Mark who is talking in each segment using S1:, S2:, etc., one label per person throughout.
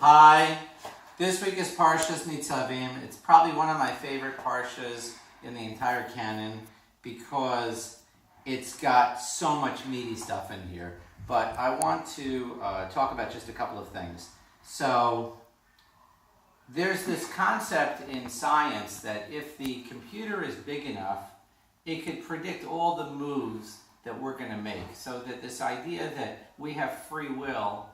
S1: Hi, this week is Parshat Nitzavim. It's probably one of my favorite Parshas in the entire canon because it's got so much meaty stuff in here. But I want to talk about just a couple of things. So there's this concept in science that if the computer is big enough, it could predict all the moves that we're going to make. So that this idea that we have free will,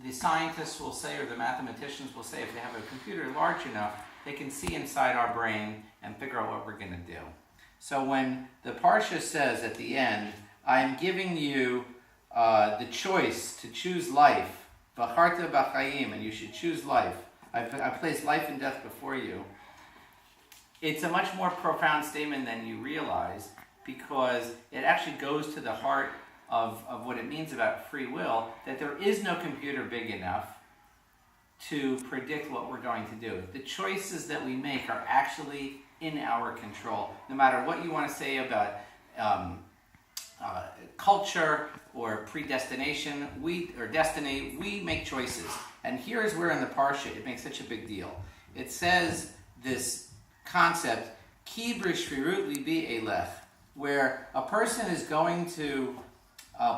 S1: the scientists will say, or the mathematicians will say, if they have a computer large enough, they can see inside our brain and figure out what we're going to do. So when the Parsha says at the end, I'm giving you the choice to choose life, V'charta b'chaim, and you should choose life. I place life and death before you. It's a much more profound statement than you realize because it actually goes to the heart of what it means about free will, that there is no computer big enough to predict what we're going to do. The choices that we make are actually in our control. No matter what you want to say about culture or predestination, destiny, we make choices. And here's where in the Parsha it makes such a big deal. It says this concept, Ki b'shrirut libi elech, where a person is going to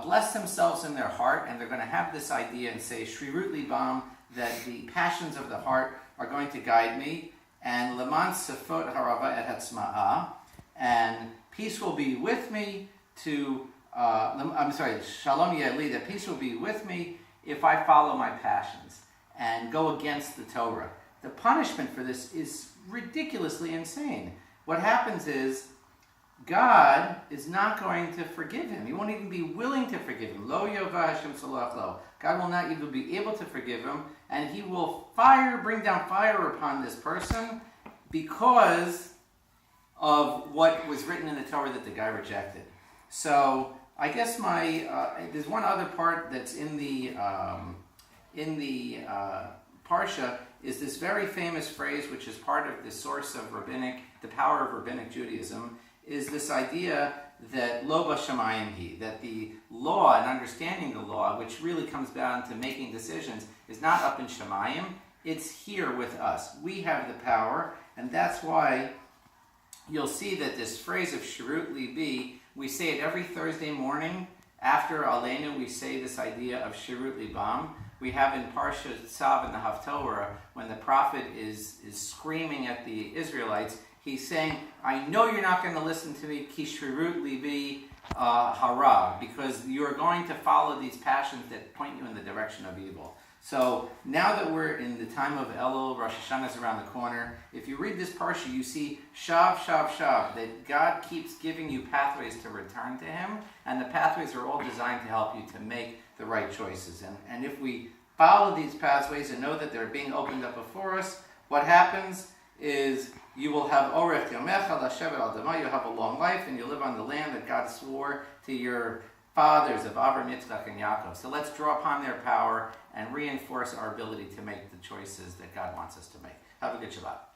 S1: bless themselves in their heart, and they're going to have this idea and say, Shrirut libam, that the passions of the heart are going to guide me, and leman sefot harava et hatzma'a, and peace will be with me shalom yeh, that peace will be with me if I follow my passions and go against the Torah. The punishment for this is ridiculously insane. What happens is, God is not going to forgive him. He won't even be willing to forgive him. Lo yova Hashem salach lo. God will not even be able to forgive him, and he will bring down fire upon this person because of what was written in the Torah that the guy rejected. So I guess there's one other part that's in the Parsha is this very famous phrase, which is part of the source of the power of rabbinic Judaism, is this idea that lo b'shamayim hi, that the law and understanding the law, which really comes down to making decisions, is not up in Shamayim, it's here with us. We have the power, and that's why you'll see that this phrase of Shirut Libi, we say it every Thursday morning. After Aleinu, we say this idea of Shirut Libam. We have in Parshat Tzav in the Haftorah, when the prophet is screaming at the Israelites, he's saying, I know you're not going to listen to me, ki shrirut libi hara, because you're going to follow these passions that point you in the direction of evil. So now that we're in the time of Elul, Rosh Hashana is around the corner, if you read this Parsha, you see shav, shav, shav, that God keeps giving you pathways to return to him, and the pathways are all designed to help you to make the right choices. And if we follow these pathways and know that they're being opened up before us, what happens is you will have orech yomecha lashevet al dama, you'll have a long life, and you live on the land that God swore to your fathers of Abraham, Yitzchak, and Yaakov. So let's draw upon their power and reinforce our ability to make the choices that God wants us to make. Have a good Shabbat.